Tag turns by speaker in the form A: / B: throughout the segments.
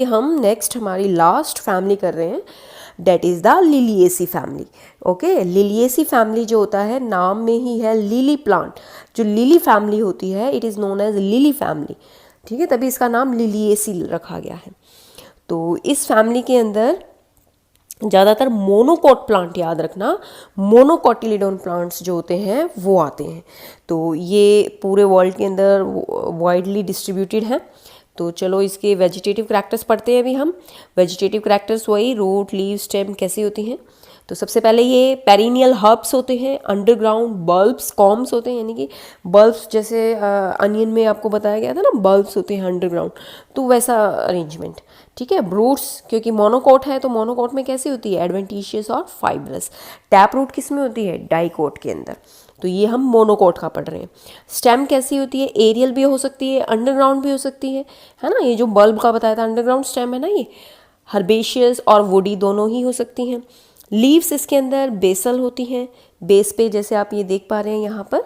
A: हम नेक्स्ट हमारी last family कर रहे हैं, that is the Liliaceae family. Okay, Liliaceae family जो होता है नाम में ही है लिली प्लांट, जो लिली फैमिली होती है it is known as lily family. ठीक है, तभी इसका नाम लिलिएसी रखा गया है। तो इस फैमिली के अंदर ज़्यादातर मोनोकोट प्लांट, याद रखना मोनोकोटिलीडोन प्लांट्स जो होते हैं वो आते हैं। तो ये पूरे वर्ल्ड के अंदर वाइडली डिस्ट्रीब्यूटेड हैं। तो चलो इसके वेजिटेटिव करैक्टर्स पढ़ते हैं अभी हम। वेजिटेटिव करैक्टर्स वही रूट, लीव, स्टेम कैसी होती हैं। तो सबसे पहले ये पेरिनियल हर्ब्स होते हैं, अंडरग्राउंड बल्ब्स, कॉम्स होते हैं, यानी कि बल्ब्स जैसे अनियन में आपको बताया गया था ना, बल्ब्स होते हैं अंडरग्राउंड, तो वैसा अरेंजमेंट। ठीक है, रूट्स क्योंकि मोनोकोट है तो मोनोकोट में कैसी होती है, एडवेंटिशियस और फाइब्रस। टैप रूट किस में होती है, डाइकोट के अंदर। तो ये हम मोनोकोट का पढ़ रहे हैं। स्टेम कैसी होती है, एरियल भी हो सकती है, अंडरग्राउंड भी हो सकती है ना। ये जो बल्ब का बताया था अंडरग्राउंड स्टेम है ना, ये हर्बेशियस और वुडी दोनों ही हो सकती हैं। लीव्स इसके अंदर बेसल होती हैं, बेस पे जैसे आप ये देख पा रहे हैं यहाँ पर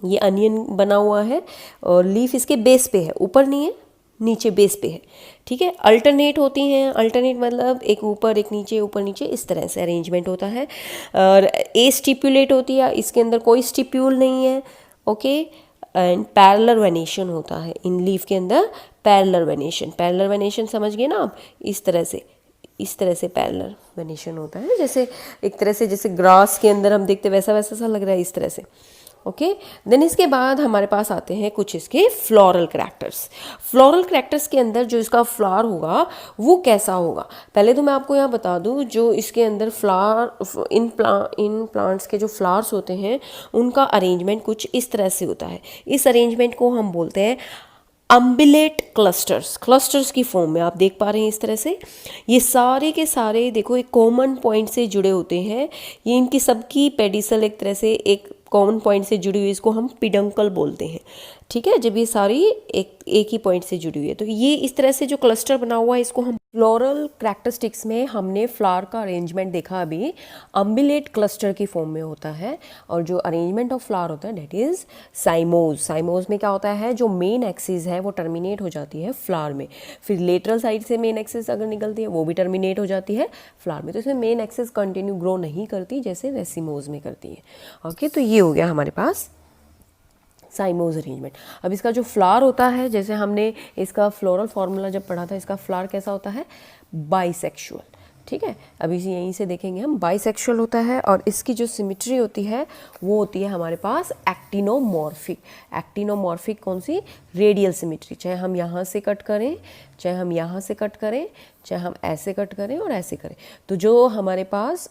A: ये अनियन बना हुआ है और लीफ इसके बेस पे है, ऊपर नहीं है, नीचे बेस पे है। ठीक है, अल्टरनेट होती हैं, अल्टरनेट मतलब एक ऊपर एक नीचे, ऊपर नीचे, इस तरह से अरेंजमेंट होता है। और ए स्टिप्यूलेट होती है, इसके अंदर कोई स्टिप्यूल नहीं है। ओके, एंड पैरेलल वेनेशन होता है इन लीफ के अंदर। पैरेलल वेनेशन, पैरेलल वेनेशन समझ गए ना आप, इस तरह से, इस तरह से पैरेलल वेनेशन होता है, जैसे एक तरह से जैसे ग्रास के अंदर हम देखते वैसा वैसा सा लग रहा है, इस तरह से। ओके, देन इसके बाद हमारे पास आते हैं कुछ इसके फ्लोरल करैक्टर्स। फ्लोरल करैक्टर्स के अंदर जो इसका फ्लावर होगा वो कैसा होगा, पहले तो मैं आपको यहाँ बता दूँ, जो इसके अंदर फ्लावर इन प्लांट्स के जो फ्लावर्स होते हैं उनका अरेंजमेंट कुछ इस तरह से होता है। इस अरेंजमेंट को हम बोलते हैं अम्बिलेट क्लस्टर्स। क्लस्टर्स की फॉर्म में आप देख पा रहे हैं इस तरह से। ये सारे के सारे देखो एक कॉमन पॉइंट से जुड़े होते हैं। ये इनकी सबकी पेडिसल एक तरह से एक कॉमन पॉइंट से जुड़ी हुई, इसको हम पिडंकल बोलते हैं। ठीक है, जब ये सारी एक ही पॉइंट से जुड़ी हुई है, तो ये इस तरह से जो क्लस्टर बना हुआ है इसको हम फ्लोरल करैक्टरिस्टिक्स में हमने फ्लावर का अरेंजमेंट देखा अभी, अम्बिलेट क्लस्टर की फॉर्म में होता है। और जो अरेंजमेंट ऑफ फ्लावर होता है डेट इज साइमोज। साइमोज में क्या होता है, जो मेन एक्सिस है वो टर्मिनेट हो जाती है फ्लावर में, फिर लेटरल साइड से मेन एक्सिस अगर निकलती है वो भी टर्मिनेट हो जाती है फ्लावर में। तो इसमें मेन एक्सिस कंटिन्यू ग्रो नहीं करती जैसे रेसिमोज में करती है। ओके, तो ये हो गया हमारे पास साइमोज अरेंजमेंट। अब इसका जो फ्लावर होता है, जैसे हमने इसका फ्लोरल फार्मूला जब पढ़ा था, इसका फ्लावर कैसा होता है, बाइसेक्सुअल। ठीक है, अभी यहीं से देखेंगे हम, बाइसेक्सुअल होता है। और इसकी जो सिमिट्री होती है वो होती है हमारे पास एक्टिनोमॉर्फिक। एक्टिनोमॉर्फिक कौन सी, रेडियल सिमिट्री, चाहे हम यहाँ से कट करें, चाहे हम यहाँ से कट करें, चाहे हम ऐसे कट करें और ऐसे करें, तो जो हमारे पास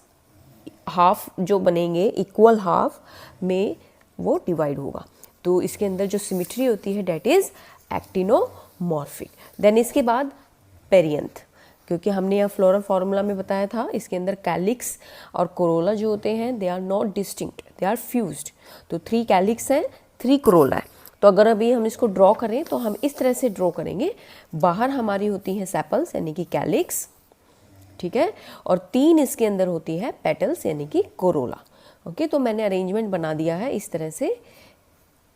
A: हाफ जो बनेंगे इक्वल हाफ में वो डिवाइड होगा। तो इसके अंदर जो सिमिट्री होती है डेट इज एक्टिनोमॉर्फिक। देन इसके बाद पेरियंथ, क्योंकि हमने यहाँ फ्लोरल फार्मूला में बताया था इसके अंदर कैलिक्स और कोरोला जो होते हैं they are not distinct, they are fused. तो 3 कैलिक्स हैं, 3 कोरोला है। तो अगर अभी हम इसको ड्रॉ करें तो हम इस तरह से ड्रॉ करेंगे, बाहर हमारी होती हैं सेपल्स यानी कि कैलिक्स, ठीक है, और 3 इसके अंदर होती है पेटल्स यानी कि कोरोला। ओके, तो मैंने अरेंजमेंट बना दिया है इस तरह से,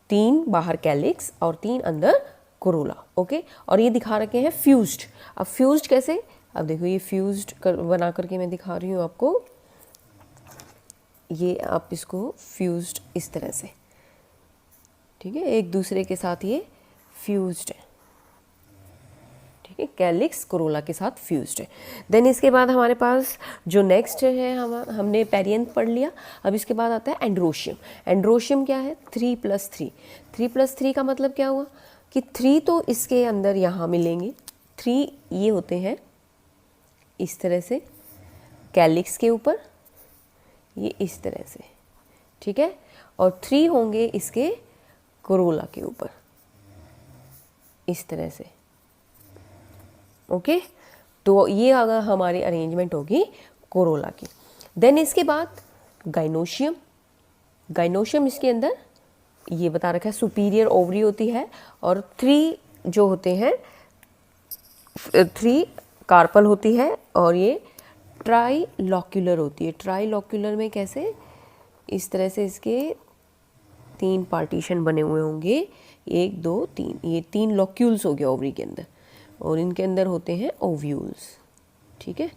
A: 3 बाहर कैलिक्स और 3 अंदर कोरोला। ओके, और ये दिखा रखे हैं फ्यूज्ड। अब फ्यूज्ड कैसे, अब देखो ये फ्यूज्ड बना करके मैं दिखा रही हूँ आपको, ये आप इसको फ्यूज्ड इस तरह से, ठीक है, एक दूसरे के साथ ये फ्यूज्ड है। ठीक है, कैलिक्स कोरोला के साथ फ्यूज्ड है। देन इसके बाद हमारे पास जो नेक्स्ट है, हमने पेरियंथ पढ़ लिया। अब इसके बाद आता है एंड्रोशियम। एंड्रोशियम क्या है, 3+3। 3+3 का मतलब क्या हुआ कि 3 तो इसके अंदर यहाँ मिलेंगे, 3 ये होते हैं इस तरह से कैलिक्स के ऊपर, ये इस तरह से, ठीक है, और 3 होंगे इसके कोरोला के ऊपर इस तरह से। ओके, तो ये अगर हमारी अरेंजमेंट होगी कोरोला की। देन इसके बाद गाइनोशियम। गाइनोशियम इसके अंदर ये बता रखा है सुपीरियर ओवरी होती है और 3 जो होते हैं 3 कार्पल होती है और ये ट्राइलॉक्यूलर होती है। ट्राइलॉक्यूलर में कैसे, इस तरह से इसके 3 पार्टीशन बने हुए होंगे, 1 2 3, ये 3 लॉक्यूल्स हो गया ओवरी के अंदर। और इनके अंदर होते हैं ओव्यूल्स। ठीक है,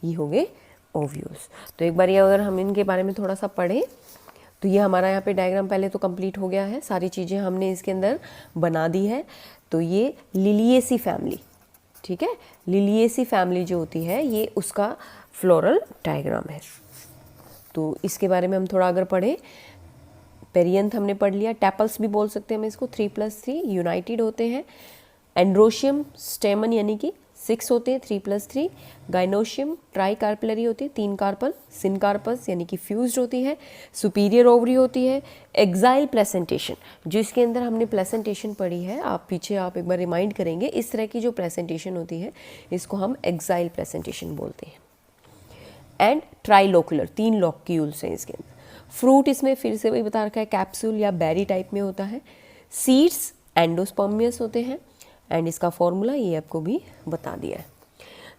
A: ये हो गए ओव्यूल्स। तो एक बार ये अगर हम इनके बारे में थोड़ा सा पढ़ें तो ये हमारा यहाँ पे डायग्राम पहले तो कंप्लीट हो गया है, सारी चीज़ें हमने इसके अंदर बना दी है। तो ये लिलिएसी फैमिली, ठीक है, लिलिएसी फैमिली जो होती है ये उसका फ्लोरल डायग्राम है। तो इसके बारे में हम थोड़ा अगर पढ़ें, पेरियंथ हमने पढ़ लिया, टैपल्स भी बोल सकते हैं हम इसको, 3+3 यूनाइटेड होते हैं। एंड्रोशियम स्टेमन यानी कि 6 होते हैं, 3+3। गाइनोशियम ट्राई कार्पलरी होती है, 3 कार्पल। सिनकार्पस यानी कि फ्यूज्ड होती है। सुपीरियर ओवरी होती है। एक्साइल प्लेसेंटेशन, जो इसके अंदर हमने प्लेसेंटेशन पढ़ी है, आप पीछे आप एक बार रिमाइंड करेंगे, इस तरह की जो प्लेसेंटेशन होती है इसको हम एक्साइल प्लेसेंटेशन बोलते हैं। एंड ट्राइलोकुलर, 3 लॉक्यूल्स हैं इसके अंदर। फ्रूट इसमें फिर से वही बता रखा है, कैप्सूल या बेरी टाइप में होता है। सीड्स एंडोस्पर्मियस होते हैं। एंड इसका फॉर्मूला ये आपको भी बता दिया है।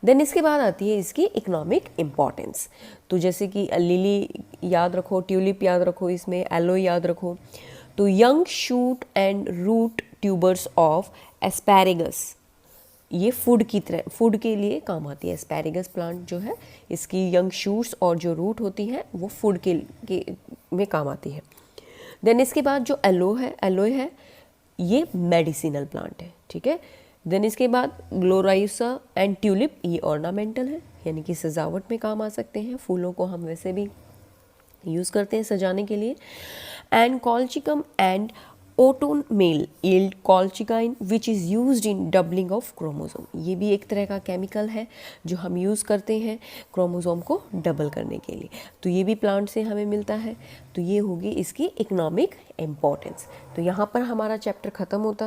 A: देन इसके बाद आती है इसकी इकोनॉमिक इम्पॉर्टेंस। तो जैसे कि लिली याद रखो, ट्यूलिप याद रखो, इसमें एलो याद रखो। तो young shoot and root tubers of asparagus, ये फूड की तरह, फूड के लिए काम आती है। एस्पैरेगस प्लांट जो है, इसकी यंग शूट्स और जो रूट होती हैं वो फूड के में काम आती है। देन इसके बाद जो एलोए है ये मेडिसिनल प्लांट है। ठीक है। देन इसके बाद ग्लोराइसा एंड ट्यूलिप, ये ऑर्नामेंटल है, यानी कि सजावट में काम आ सकते हैं। फूलों को हम वैसे भी यूज़ करते हैं सजाने के लिए। And colchicum and autumnale yield colchicine which is used in doubling of chromosome, ये भी एक तरह का केमिकल है जो हम यूज़ करते हैं क्रोमोसोम को डबल करने के लिए। तो ये भी प्लांट से हमें मिलता है। तो ये होगी इसकी इकोनॉमिक इम्पोर्टेंस। तो यहाँ पर हमारा चैप्टर ख़त्म होता है।